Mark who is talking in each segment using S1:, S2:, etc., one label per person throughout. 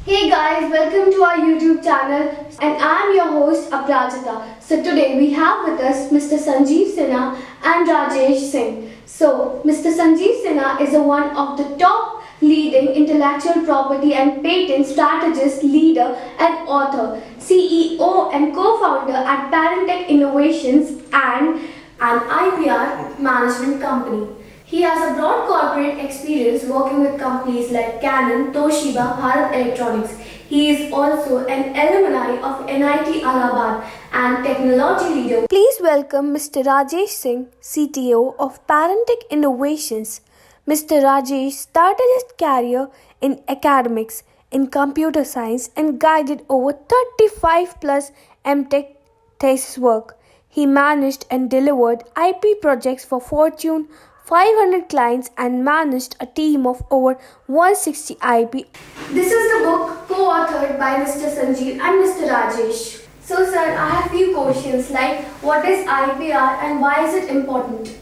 S1: Hey guys, welcome to our YouTube channel and I'm your host Aprajita. So today we have with us Mr. Sanjeev Sinha and Rajesh Singh. So Mr. Sanjeev Sinha is one of the top leading intellectual property and patent strategist, leader and author, CEO and co-founder at Parentech Innovations and an IPR management company. He has a broad corporate experience working with companies like Canon, Toshiba, Bharat Electronics. He is also an alumni of NIT Allahabad and technology leader. Please welcome Mr. Rajesh Singh, CTO of Parentech Innovations. Mr. Rajesh started his career in academics in computer science and guided over 35 plus MTech thesis work. He managed and delivered IP projects for Fortune 500 clients and managed a team of over 160 IP. This is the book co-authored by Mr. Sanjeev and Mr. Rajesh. So sir, I have few questions like what is IPR and why is it important?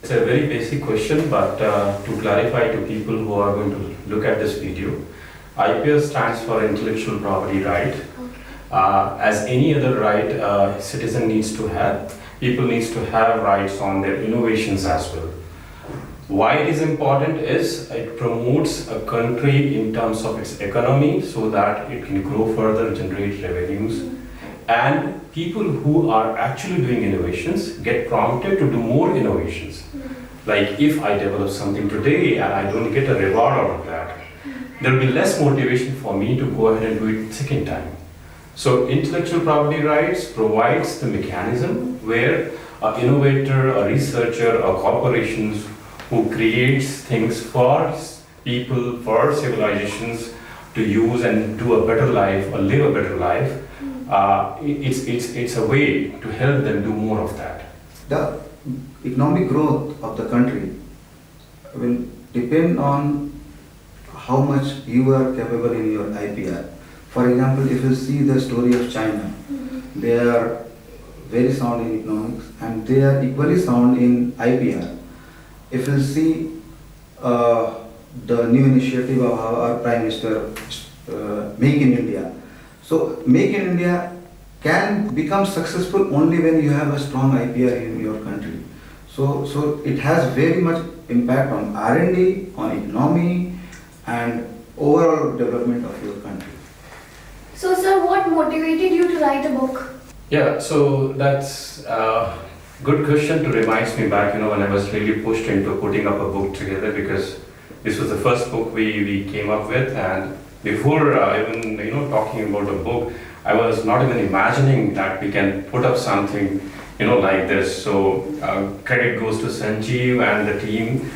S2: It's a very basic question, but to clarify to people who are going to look at this video, IPR stands for Intellectual Property Right. As any other right citizen needs to have, people needs to have rights on their innovations as well. Why it is important is it promotes a country in terms of its economy so that it can grow further, generate revenues, and people who are actually doing innovations get prompted to do more innovations. Like if I develop something today and I don't get a reward out of that, there will be less motivation for me to go ahead and do it second time. So intellectual property rights provides the mechanism where an innovator, a researcher, or corporations who creates things for people, for civilizations to use and do a better life or live a better life, it's a way to help them do more of that.
S3: The economic growth of the country will depend on how much you are capable in your IPR. For example, if you see the story of China, they are very sound in economics and they are equally sound in IPR. If you see the new initiative of our Prime Minister, Make in India. So Make in India can become successful only when you have a strong IPR in your country. So it has very much impact on R&D, on economy and overall development of your country.
S1: So sir, what motivated you to write a book?
S2: Yeah, so that's a good question to reminds me back, when I was really pushed into putting up a book together because this was the first book we came up with, and before even talking about the book, I was not even imagining that we can put up something like this. So credit goes to Sanjeev and the team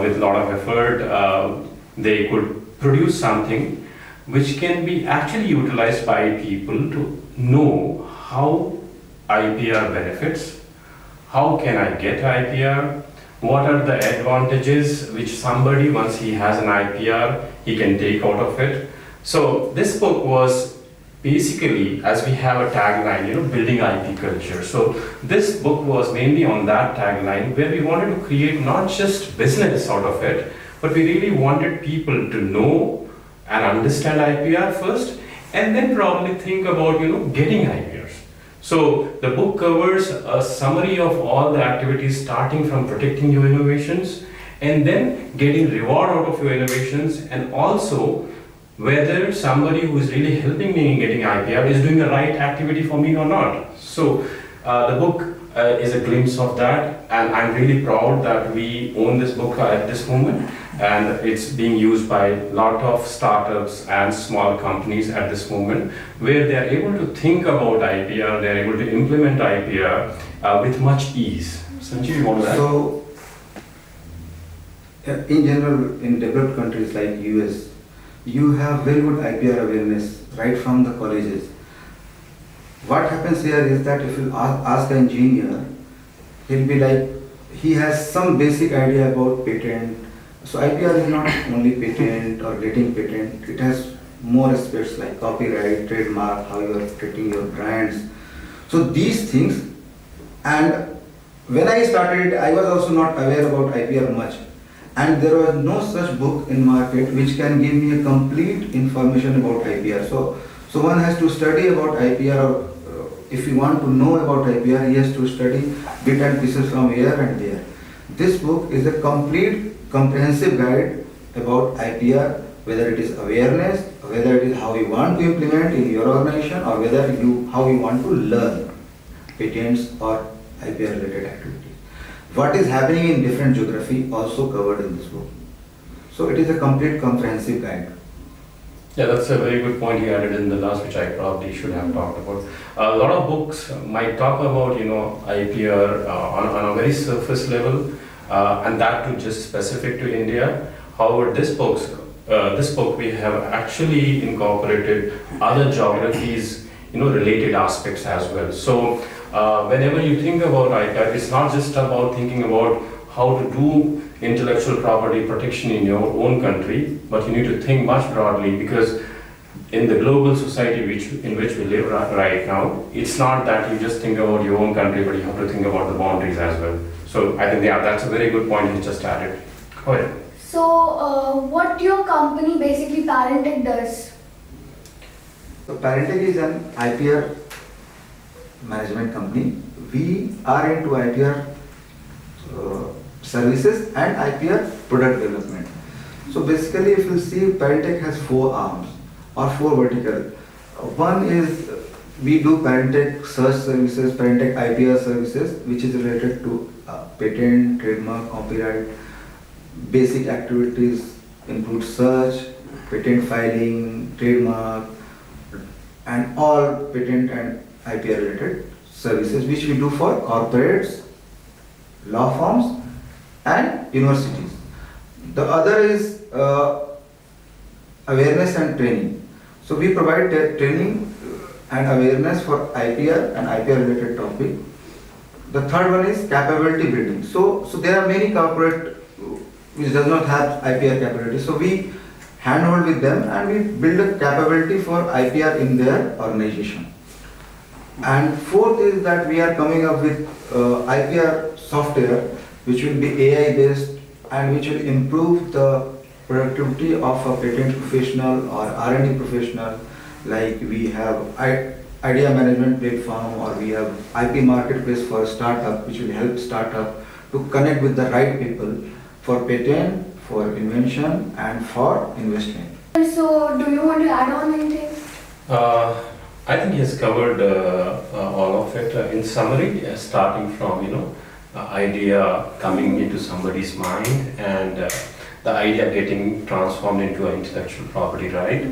S2: with a lot of effort. They could produce something which can be actually utilized by people to know how IPR benefits, how can I get IPR, what are the advantages which somebody, once he has an IPR, he can take out of it. So this book was basically, as we have a tagline, building IP culture. So this book was mainly on that tagline where we wanted to create not just business out of it, but we really wanted people to know and understand IPR first, and then probably think about getting IPRs. So the book covers a summary of all the activities starting from protecting your innovations and then getting reward out of your innovations, and also whether somebody who is really helping me in getting IPR is doing the right activity for me or not. So the book is a glimpse of that, and I'm really proud that we own this book at this moment, and it's being used by a lot of startups and small companies at this moment where they are able to think about IPR, they are able to implement IPR with much ease. Sanjeev, you want to add?
S3: So in general, in developed countries like US, you have very good IPR awareness right from the colleges. What happens here is that if you ask an engineer, he'll be like, he has some basic idea about patent. So IPR is not only patent or getting patent, it has more aspects like copyright, trademark, how you are protecting your brands. So these things, and when I started, I was also not aware about IPR much. and there was no such book in market which can give me a complete information about IPR. So one has to study about IPR, or if you want to know about IPR, he has to study bit and pieces from here and there. This book is a complete comprehensive guide about IPR, whether it is awareness, whether it is how you want to implement in your organization, or whether how you want to learn patents or IPR related activities. What is happening in different geography also covered in this book. So it is a complete comprehensive guide.
S2: Yeah, that's a very good point he added in the last, which I probably should have talked about. A lot of books might talk about, IPR on a very surface level, and that too just specific to India. However, this book we have actually incorporated other geographies, related aspects as well. So whenever you think about IPR, it's not just about thinking about how to do intellectual property protection in your own country, but you need to think much broadly, because in the global society in which we live right now, it's not that you just think about your own country, but you have to think about the boundaries as well. So I think, yeah, that's a very good point he just added. Go ahead.
S1: So, what your company basically Parentech does?
S3: So Parentech is an IPR management company. We are into IPR services and IPR product development. So basically, if you see, Parentech has 4 arms or 4 verticals. One is we do Parentech search services, Parentech IPR services, which is related to patent, trademark, copyright. Basic activities include search, patent filing, trademark, and all patent and IPR related services, which we do for corporates, law firms, and universities. The other is awareness and training. So we provide training and awareness for IPR and IPR related topic. The third one is capability building. So there are many corporate which does not have IPR capability. So we handhold with them and we build a capability for IPR in their organization. And fourth is that we are coming up with IPR software which will be AI based and which will improve the productivity of a patent professional or R&D professional. Like we have idea management platform, or we have IP marketplace for startup, which will help startup to connect with the right people for patent, for invention, and for investment.
S1: So, do you want to add on anything?
S2: I think he has covered all of it. In summary, starting from idea coming into somebody's mind, and the idea getting transformed into an intellectual property right.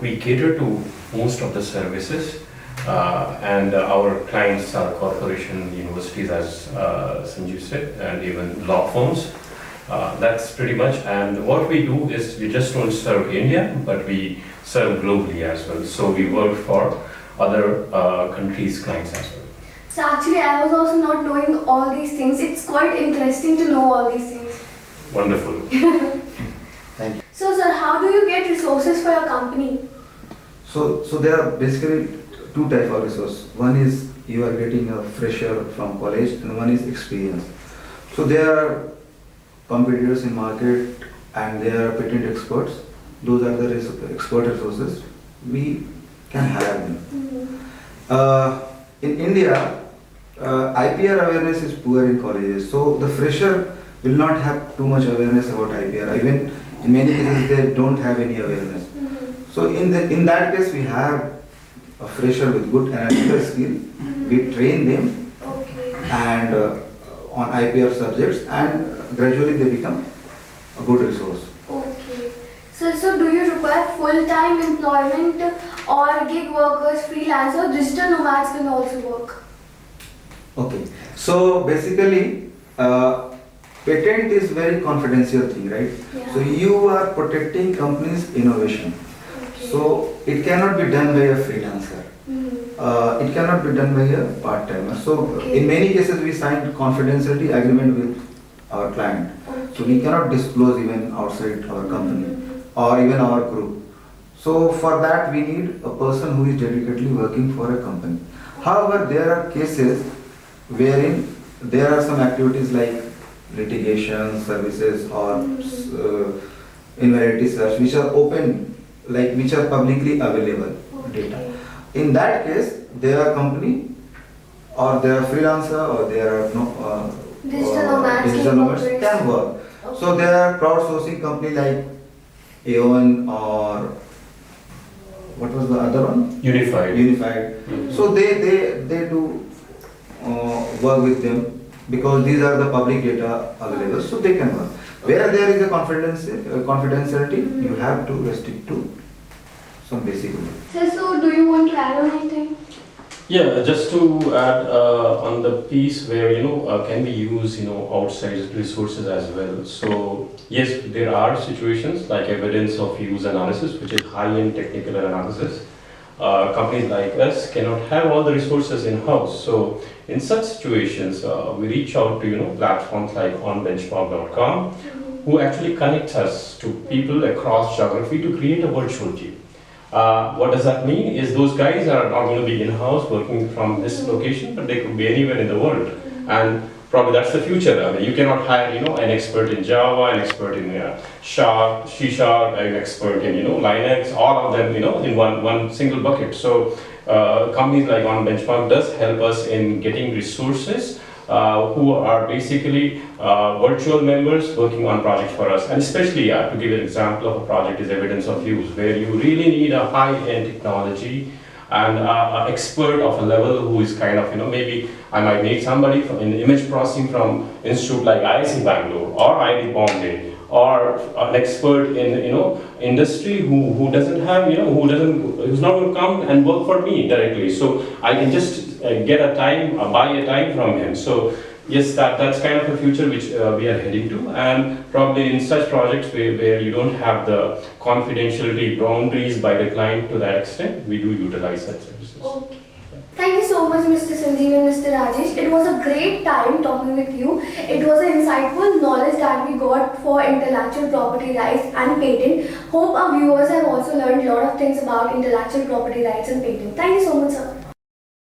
S2: We cater to most of the services, and our clients are corporation, universities, as Sanjeev said, and even law firms. That's pretty much. And what we do is we just don't serve India, but we serve globally as well. So we work for other countries' clients as well.
S1: So actually, I was also not knowing all these things. It's quite interesting to know all these things.
S2: Wonderful.
S3: Thank you.
S1: So sir, how do you get resources for your company?
S3: So there are basically 2 types of resources. One is you are getting a fresher from college, and one is experience. So there are competitors in market and there are patent experts. Those are the expert resources. We can hire them. In India, IPR awareness is poor in colleges. So the fresher will not have too much awareness about IPR. Even in many cases, they don't have any awareness. So in that case, we have a fresher with good analytical skill. We train them and on IPR subjects, and gradually they become a good resource.
S1: Okay. So do you require full-time employment or gig workers, freelancers, digital nomads can also work?
S3: Okay. So basically, patent is very confidential thing, right?
S1: Yeah.
S3: So you are protecting companies' innovation.
S1: Okay.
S3: So it cannot be done by a freelancer. It cannot be done by a part-timer. So in many cases we signed confidentiality agreement with our client. So we cannot disclose even outside our company or even our group. So for that we need a person who is dedicatedly working for a company. However, there are cases wherein there are some activities like litigation services or invalidity search, which are open, like which are publicly available data. In that case, they are company or they are freelancer or they are
S1: Digital nomads
S3: digital
S1: can
S3: nomads
S1: work.
S3: can work. So there are crowdsourcing company like Aon or what was the other one?
S2: Unified.
S3: Unified. So they do work with them because these are the public data available, so they can work. Where there is a confidentiality, you have to restrict to some basic rules.
S1: So do you want to add on anything?
S2: Yeah, just to add on the piece where can we use outside resources as well. So yes, there are situations like evidence of use analysis, which is high-end technical analysis. Companies like us cannot have all the resources in-house. So in such situations, we reach out to platforms like onbenchmark.com, who actually connect us to people across geography to create a virtual team. What does that mean? Is those guys are not going to be in-house working from this location, but they could be anywhere in the world. And probably that's the future. I mean, you cannot hire an expert in Java, an expert in Sharp, C Sharp, an expert in Linux, all of them in one single bucket. So companies like OnBenchmark does help us in getting resources who are basically virtual members working on projects for us. And especially, to give an example of a project is evidence of use, where you really need a high-end technology and an expert of a level who is kind of, maybe I might need somebody in image processing from institute like IIC Bangalore or IIT Bombay, or an expert in industry who doesn't have who's not going to come and work for me directly. So I can just get a time, buy a time from him. So yes, that's kind of a future which we are heading to, and probably in such projects where you don't have the confidentiality boundaries by the client to that extent, we do utilize such services.
S1: Okay. Thank you so much, Mr. Sanjeev and Mr. Rajesh. It was a great time talking with you. It was an insightful knowledge that we got for intellectual property rights and patent. Hope our viewers have also learned a lot of things about intellectual property rights and patent. Thank you so much, sir.